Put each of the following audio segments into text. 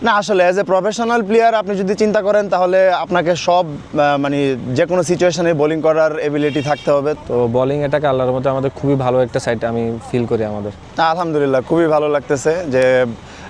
না আসলে as a professional player আপনি যদি চিন্তা করেন তাহলে আপনাকে সব মানে যে কোনো সিচুয়েশনে বোলিং করার এবিলিটি থাকতে হবে। তো বোলিং এটাকে আল্লাহর মধ্যে আমাদের খুবই ভালো একটা সাইড আমি ফিল করি আমাদের। আলহামদুলিল্লাহ খুবই ভালো লাগতেছে যে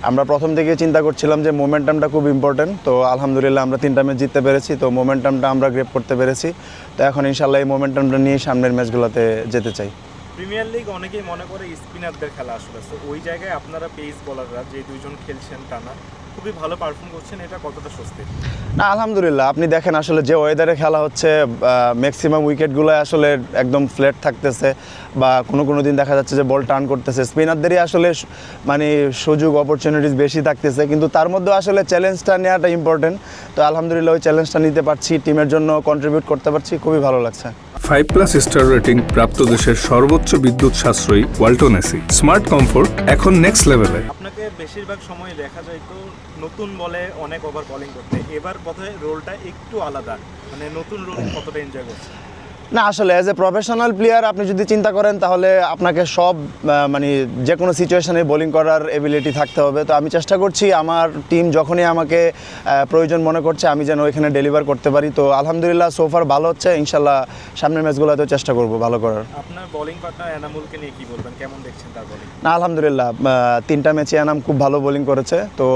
আমরা প্রথম থেকে চিন্তা করছিলাম যে মোমেন্টামটা খুব ইম্পর্টেন্ট। তো আলহামদুলিল্লাহ আমরা 3টা ম্যাচ জিততে পেরেছি, তো মোমেন্টামটা আমরা গ্রেপ করতে পেরেছি। তো এখন ইনশাল্লাহ এই মোমেন্টামটা নিয়ে সামনের ম্যাচগুলোতে যেতে চাই। প্রিমিয়ার লিগ অনেকেই মনে করে স্পিনারদের খেলা আসলে, তো ওই জায়গায় আপনারা পেস বোলাররা যে দুইজন খেলছেন টানা খুবই ভালো পারফর্ম করছেন, এটা কতটা স্বস্তির? না আলহামদুলিল্লাহ, আপনি দেখেন আসলে যে ওয়েদারে খেলা হচ্ছে ম্যাক্সিমাম উইকেটগুলো আসলে একদম ফ্ল্যাট থাকতেছে বা কোনো দিন দেখা যাচ্ছে যে বল টার্ন করতেছে, স্পিনারদেরই আসলে মানে সুযোগ অপরচুনিটিস বেশি থাকতেছে, কিন্তু তার মধ্যে আসলে চ্যালেঞ্জটা নেওয়াটা ইম্পর্টেন্ট। তো আলহামদুলিল্লাহ ওই চ্যালেঞ্জটা নিতে পারছি, টিমের জন্য কন্ট্রিবিউট করতে পারছি, খুবই ভালো লাগছে। 5+ স্টার রেটিং প্রাপ্ত দেশের সর্বোচ্চ বিদ্যুৎ সাশ্রয়ী ওয়ালটন এসি স্মার্ট কমফোর্ট এখন নেক্সট লেভেলে। আপনাকে বেশিরভাগ সময় দেখা যায় তো নতুন বলে অনেক ওভার বোলিং করতে, এবার বোধহয় রোলটা একটু আলাদা, মানে নতুন রোল কতটা এনজয় করছেন? না আসলে অ্যাজ এ প্রফেশনাল প্লেয়ার আপনি যদি চিন্তা করেন তাহলে আপনাকে সব মানে যে কোনো সিচুয়েশনে বোলিং করার এবিলিটি থাকতে হবে। তো আমি চেষ্টা করছি আমার টিম যখনই আমাকে প্রয়োজন মনে করছে আমি যেন ওইখানে ডেলিভার করতে পারি। তো আলহামদুলিল্লাহ সোফার ভালো হচ্ছে, ইনশাল্লাহ সামনের ম্যাচগুলোতেও চেষ্টা করব ভালো করার। আপনার বোলিং পার্টনার এনামুলকে নিয়ে কি বলবেন, কেমন দেখছেন তার বোলিং? না আলহামদুলিল্লাহ 3টা ম্যাচে এনাম খুব ভালো বোলিং করেছে, তো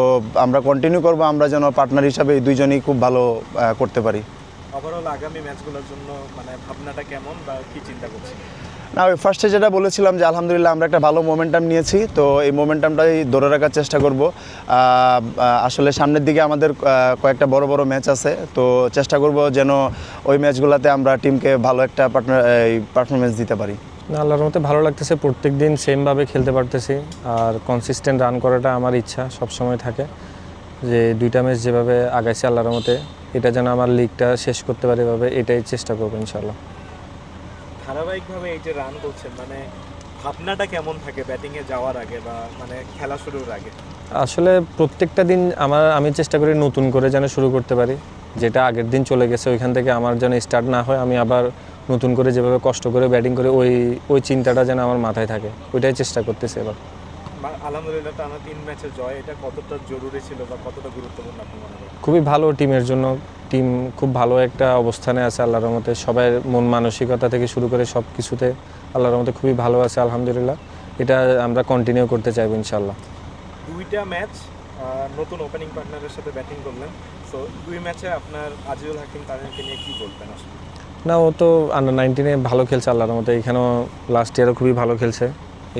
আমরা কন্টিনিউ করব, আমরা যেন পার্টনার হিসাবে এই দুইজনই খুব ভালো করতে পারি। ওভারঅল আগামী ম্যাচগুলোর জন্য মানে ভাবনাটা কেমন বা কি চিন্তা করছেন? না ওই ফার্স্টে যেটা বলেছিলাম যে আলহামদুলিল্লাহ আমরা একটা ভালো মোমেন্টাম নিয়েছি, তো এই মোমেন্টামটাই ধরে রাখার চেষ্টা করব। আসলে সামনের দিকে আমাদের কয়েকটা বড় ম্যাচ আছে, তো চেষ্টা করব যেন ওই ম্যাচগুলোতে আমরা টিমকে ভালো একটা পারফরমেন্স দিতে পারি। না আল্লাহর মধ্যে ভালো লাগতেছে, প্রত্যেক দিন সেমভাবে খেলতে পারতেছি, আর কনসিস্টেন্ট রান করাটা আমার ইচ্ছা সবসময় থাকে, যে 2টা ম্যাচ যেভাবে আগাইছে আল্লাহর মধ্যে এটা যেন আমার লিগটা শেষ করতে পারে, এভাবে এটাই চেষ্টা করবো ইনশাল্লাহ। ধারাবাহিকভাবে এই যে রান করছেন, মানে ভাবনাটা কেমন থাকে ব্যাটিংয়ে যাওয়ার আগে বা মানে খেলা শুরুর আগে? আসলে প্রত্যেকটা দিন আমি চেষ্টা করি নতুন করে যেন শুরু করতে পারি, যেটা আগের দিন চলে গেছে ওইখান থেকে আমার যেন স্টার্ট না হয়, আমি আবার নতুন করে যেভাবে কষ্ট করে ব্যাটিং করে ওই চিন্তাটা যেন আমার মাথায় থাকে, ওইটাই চেষ্টা করতেছি এবার। আলহামদুলিল্লাহ টানা 3 ম্যাচের জয়, এটা কতটা জরুরি ছিল বা কতটা গুরুত্বপূর্ণ আপনি মনে করেন? খুবই ভালো টিমের জন্য, টিম খুব ভালো একটা অবস্থানে আছে আল্লাহর রহমতে, সবাই মন মানসিকতা থেকে শুরু করে সব কিছুতে আল্লাহর রহমতে খুবই ভালো আছে আলহামদুলিল্লাহ। এটা আমরা কন্টিনিউ করতে চাইবো ইনশাল্লাহ। 2টা ম্যাচ নতুন ওপেনিং পার্টনারের সাথে ব্যাটিং করলেন, সো 2 ম্যাচে আপনার আজিজুল হাকিম তাদেরকে নিয়ে কী বলবেন আসলে? না ও তো আন্ডার-19 ভালো খেলছে আল্লাহর রহমতে, এখানেও লাস্ট ইয়ারও খুবই ভালো খেলছে,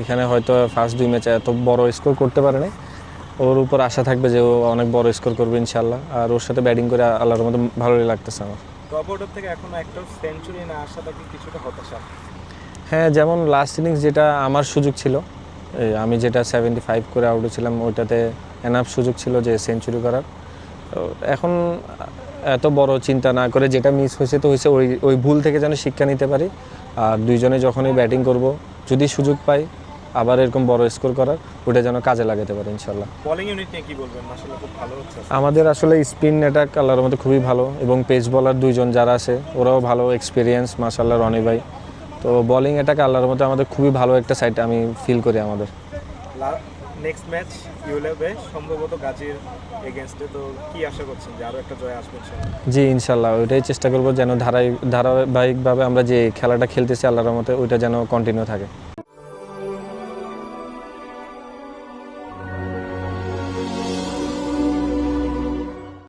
এখানে হয়তো ফার্স্ট 2 ম্যাচে এত বড় স্কোর করতে পারেনি, ওর উপর আশা থাকবে যে ও অনেক বড় স্কোর করবে ইনশাল্লাহ, আর ওর সাথে ব্যাটিং করে আল্লাহর মধ্যে ভালোই লাগতেছে আমার। টপ অর্ডার থেকে এখনো একটা সেঞ্চুরি না আসাটা কি কিছুটা হতাশা? হ্যাঁ, যেমন লাস্ট ইনিংস যেটা আমার সুযোগ ছিল, আমি যেটা 75 করে আউট ছিলাম, ওইটাতে এনাফ সুযোগ ছিল যে সেঞ্চুরি করার। তো এখন এত বড় চিন্তা না করে যেটা মিস হয়েছে তো হয়েছে, ওই ভুল থেকে যেন শিক্ষা নিতে পারি, আর দুইজনে যখনই ব্যাটিং করব যদি সুযোগ পাই আবার এরকম বড় স্কোর করার, ওটা যেন কাজে লাগাতে পারে ইনশাল্লাহ। বোলিং ইউনিট নিয়ে কি বলবেন? আসলে খুব ভালো হচ্ছে আমাদের, আসলে স্পিন অ্যাটাক আল্লাহর মধ্যে খুবই ভালো, এবং পেস বলার 2জন যারা আছে ওরাও ভালো এক্সপিরিয়েন্স মাশাআল্লাহ, রনি ভাই। তো বোলিং অ্যাটাক আল্লাহর মধ্যে আমাদের খুবই ভালো একটা সাইড আমি ফিল করি আমাদের। নেক্সট ম্যাচ ইউলেবে সম্ভবত গাজীর এগেনস্টে, তো কি আশা করছেন যে আরও একটা জয় আসবে? জি ইনশাল্লাহ, ওইটাই চেষ্টা করবো যেন ধারাবাহিকভাবে আমরা যে খেলাটা খেলতেছি আল্লাহর রহমতে ওইটা যেন কন্টিনিউ থাকে।